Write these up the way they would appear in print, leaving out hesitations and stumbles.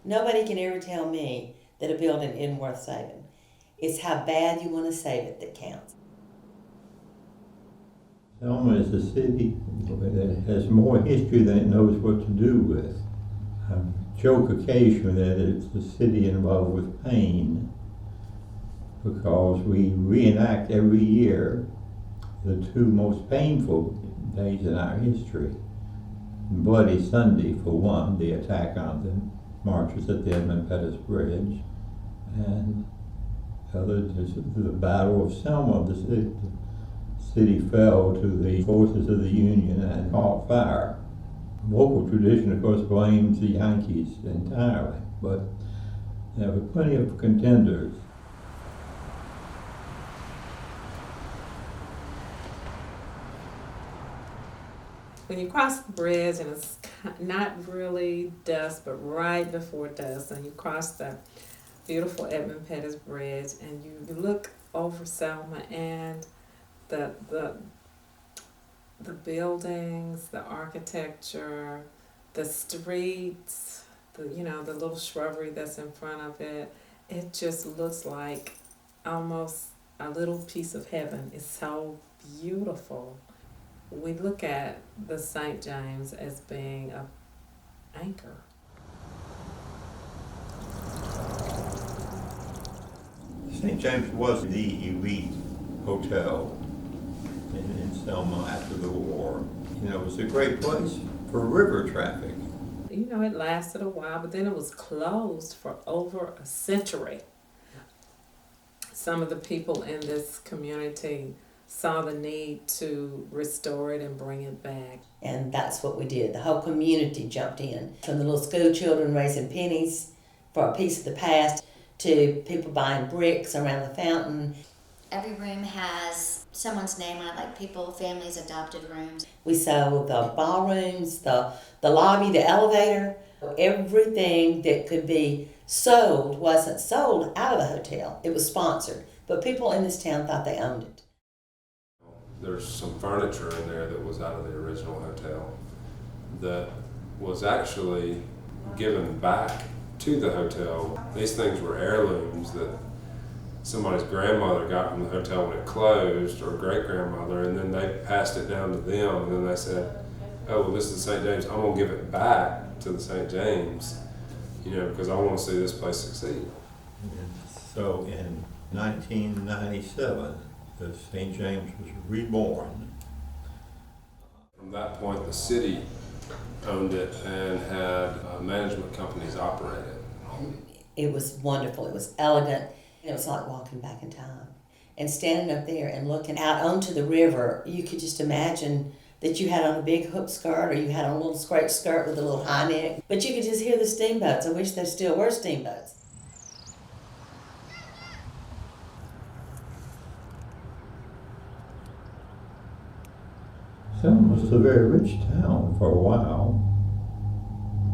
Nobody can ever tell me that a building isn't worth saving. It's how bad you want to save it that counts. Selma is a city that has more history than it knows what to do with. I joke occasionally that it's a city in love with pain, because we reenact every year the two most painful days in our history. Bloody Sunday, for one, the attack on the marchers at the Edmund Pettus Bridge, and the other is the Battle of Selma. The city fell to the forces of the Union and caught fire. Local tradition, of course, blames the Yankees entirely, but there were plenty of contenders. When you cross the bridge, and it's not really dusk, but right before dusk, and you cross the beautiful Edmund Pettus Bridge, and you look over Selma, and the buildings, the architecture, the streets, the little shrubbery that's in front of it, it just looks like almost a little piece of heaven. It's so beautiful. We look at the St. James as being an anchor. St. James was the elite hotel in Selma after the war. It was a great place for river traffic. It lasted a while, but then it was closed for over a century. Some of the people in this community saw the need to restore it and bring it back. And that's what we did. The whole community jumped in. From the little school children raising pennies for a piece of the past to people buying bricks around the fountain. Every room has someone's name on it, like people, families, adopted rooms. We sold the ballrooms, the lobby, the elevator. Everything that could be sold wasn't sold out of the hotel. It was sponsored. But people in this town thought they owned it. There's some furniture in there that was out of the original hotel that was actually given back to the hotel. These things were heirlooms that somebody's grandmother got from the hotel when it closed, or great-grandmother, and then they passed it down to them, and then they said, oh, well, this is the St. James, I'm going to give it back to the St. James, because I want to see this place succeed. So in 1997, the St. James was reborn. From that point, the city owned it and had management companies operate it. It was wonderful. It was elegant. It was like walking back in time. And standing up there and looking out onto the river, you could just imagine that you had on a big hoop skirt, or you had on a little straight skirt with a little high neck. But you could just hear the steamboats. I wish there still were steamboats. Selma was a very rich town for a while,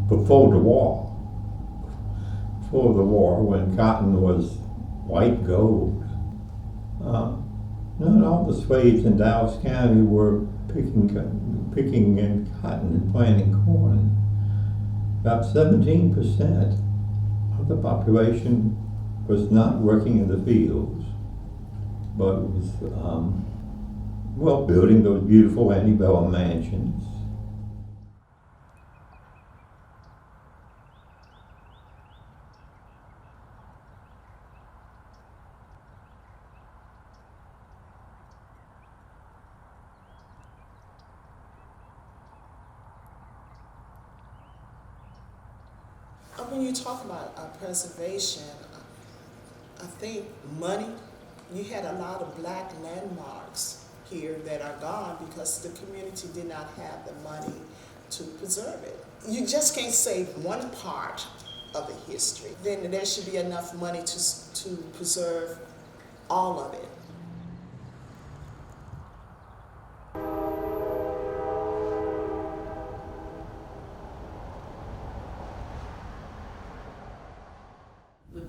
before the war. Before the war, when cotton was white gold. Not all the slaves in Dallas County were picking and cotton and planting corn. About 17% of the population was not working in the fields, but was building those beautiful antebellum mansions. When you talk about preservation, I think money, you had a lot of black landmarks here that are gone because the community did not have the money to preserve it. You just can't save one part of the history. Then there should be enough money to preserve all of it.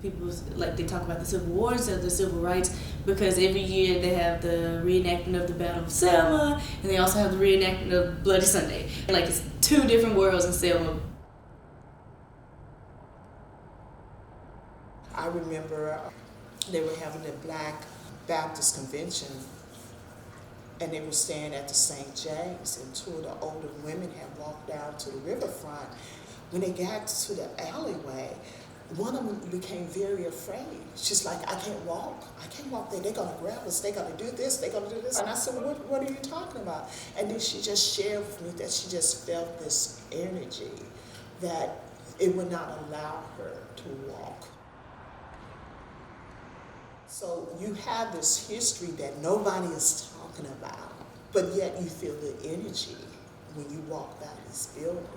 People they talk about the Civil War instead of the Civil Rights, because every year they have the reenactment of the Battle of Selma, and they also have the reenactment of Bloody Sunday. It's two different worlds in Selma. I remember they were having a Black Baptist convention, and they were staying at the St. James, and two of the older women had walked down to the riverfront. When they got to the alleyway, one of them became very afraid. She's like, I can't walk there, they're gonna grab us, they're gonna do this, they're gonna do this. And I said, well, what are you talking about? And then she just shared with me that she just felt this energy that it would not allow her to walk. So you have this history that nobody is talking about, but yet you feel the energy when you walk by these buildings.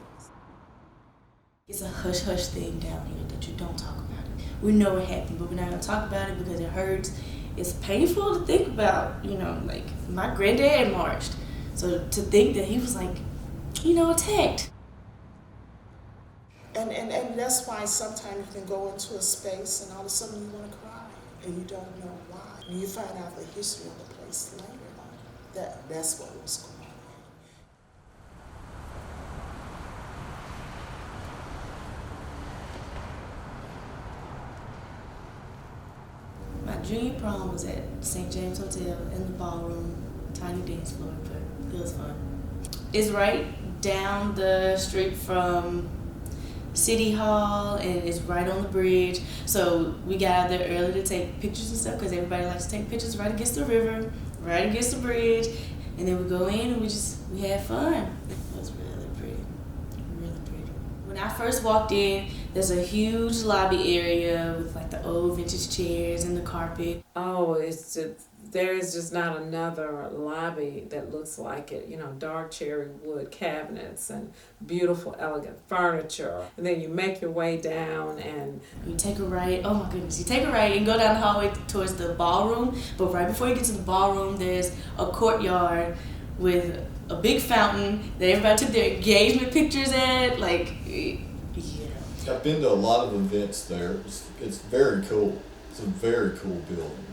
It's a hush-hush thing down here that you don't talk about it. We know it happened, but we're not going to talk about it because it hurts. It's painful to think about, like my granddad marched. So to think that he was like, attacked. And that's why sometimes you can go into a space and all of a sudden you want to cry and you don't know why. And you find out the history of the place later. That's what was going on. My junior prom was at St. James Hotel in the ballroom, tiny dance floor, but it was fun. It's right down the street from City Hall, and it's right on the bridge. So we got out there early to take pictures and stuff because everybody likes to take pictures right against the river, right against the bridge, and then we go in and we had fun. It was really pretty, really pretty. When I first walked in, there's a huge lobby area with like the old vintage chairs and the carpet. Oh, there's just not another lobby that looks like it. Dark cherry wood cabinets and beautiful, elegant furniture. And then you make your way down and you take a right. Oh my goodness! You take a right and go down the hallway towards the ballroom. But right before you get to the ballroom, there's a courtyard with a big fountain that everybody took their engagement pictures at. I've been to a lot of events there. It's very cool. It's a very cool building.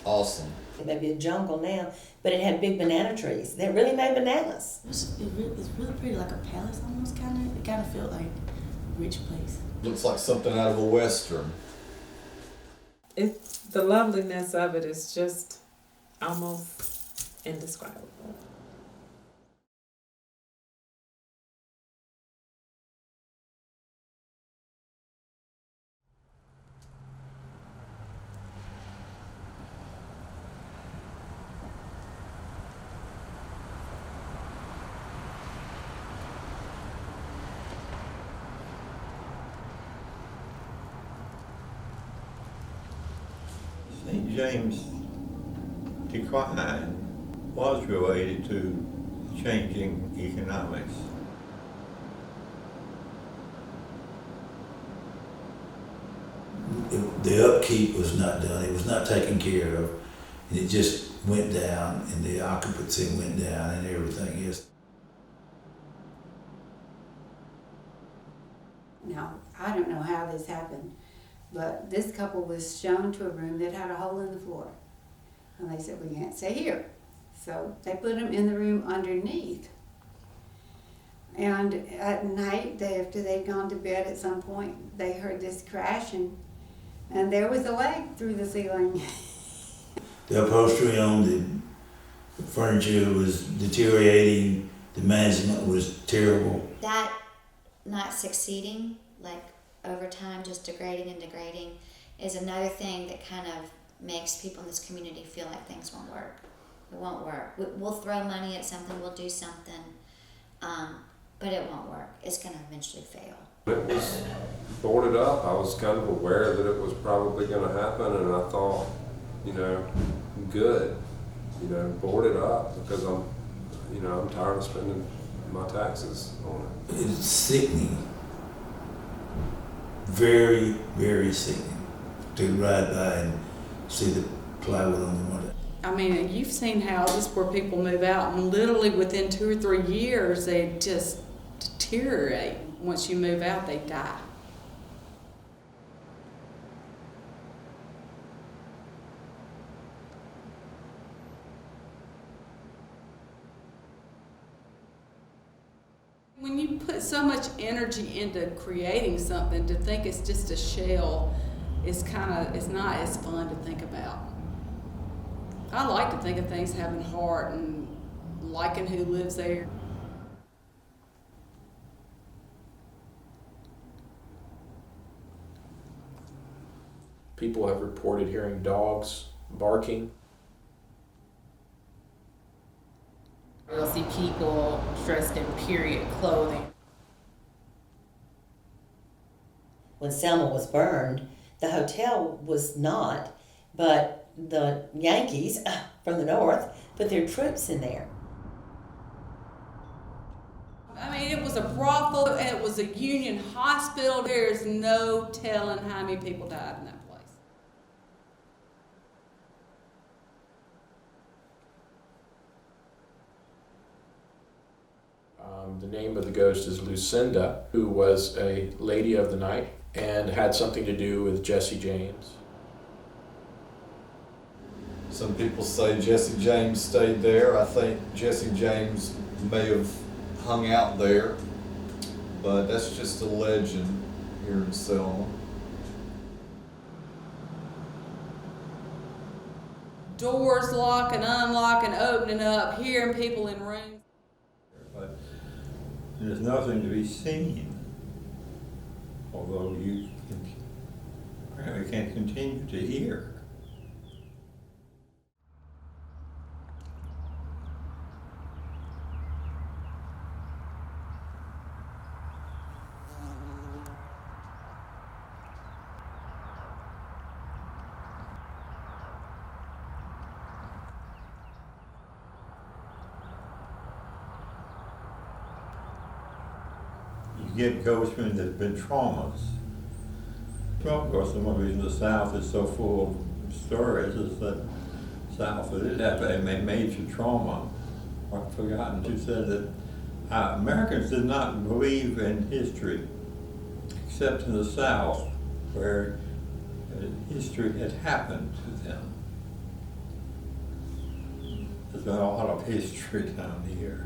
Awesome. It may be a jungle now, but it had big banana trees that really made bananas. It's really pretty, like a palace almost, kind of. It kind of felt like a rich place. Looks like something out of a Western. the loveliness of it is just almost indescribable. St. James' decline was related to changing economics. The upkeep was not done, it was not taken care of, and it just went down, and the occupancy went down and everything else. Now, I don't know how this happened, but this couple was shown to a room that had a hole in the floor. And they said, we can't stay here. So they put them in the room underneath. And at night, after they'd gone to bed at some point, they heard this crashing, and there was a leg through the ceiling. The upholstery on the furniture was deteriorating, the management was terrible. That not succeeding, like over time just degrading, is another thing that kind of makes people in this community feel like things won't work. It won't work. We'll throw money at something, we'll do something, but it won't work. It's going to eventually fail. It was boarded up. I was kind of aware that it was probably going to happen, and I thought, good, board it up because I'm tired of spending my taxes on it. It's sickening. Very, very sickening to ride by and see the plywood on the window. I mean, you've seen houses where people move out and literally within 2 or 3 years they just deteriorate. Once you move out, they die. When you put so much energy into creating something, to think it's just a shell it's not as fun to think about. I like to think of things having heart and liking who lives there. People have reported hearing dogs barking. You'll see people dressed in period clothing. When Selma was burned, the hotel was not, but the Yankees from the north put their troops in there. I mean, it was a brothel, it was a Union hospital. There's no telling how many people died in that place. The name of the ghost is Lucinda, who was a lady of the night and had something to do with Jesse James. Some people say Jesse James stayed there. I think Jesse James may have hung out there, but that's just a legend here in Selma. Doors locking, unlocking, opening up, hearing people in rooms. But there's nothing to be seen, although you apparently can continue to hear. You get ghosts when there's been traumas. Well, of course, the one reason the South is so full of stories is that South did have a major trauma. I've forgotten to say that Americans did not believe in history, except in the South, where history had happened to them. There's been a lot of history down here.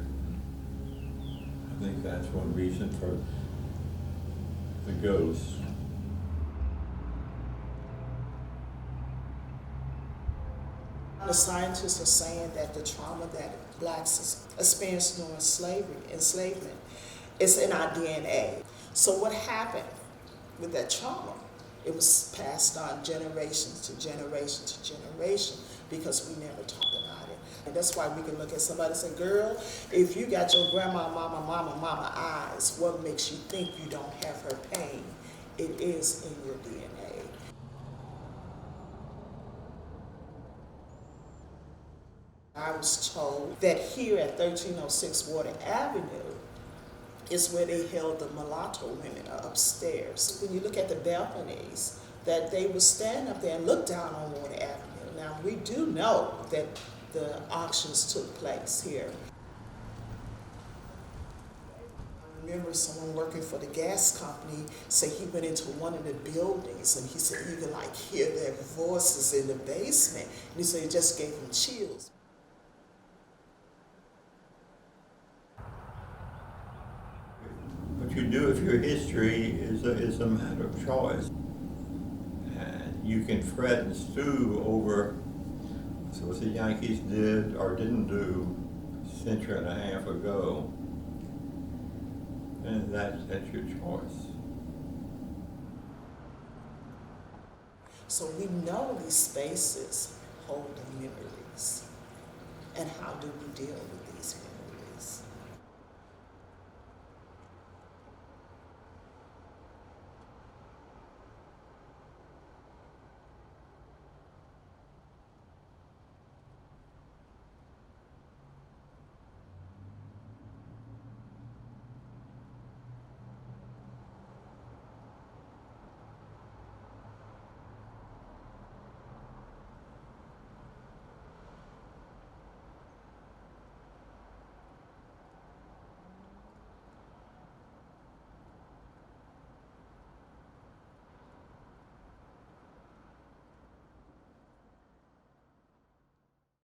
I think that's one reason for the ghosts. The scientists are saying that the trauma that blacks experienced during enslavement is in our DNA. So what happened with that trauma? It was passed on generation to generation to generation because we never talked about it. And that's why we can look at somebody and say, girl, if you got your grandma, mama eyes, what makes you think you don't have her pain? It is in your DNA. I was told that here at 1306 Water Avenue is where they held the mulatto women upstairs. When you look at the balconies, that they would stand up there and look down on Water Avenue. Now, we do know that the auctions took place here. I remember someone working for the gas company say he went into one of the buildings and he said you could like hear their voices in the basement. And he said it just gave him chills. What you do with your history is a matter of choice. And you can fret and stew over what the Yankees did or didn't do a century and a half ago. And that's your choice. So we know these spaces hold the memories. And how do we deal with these memories?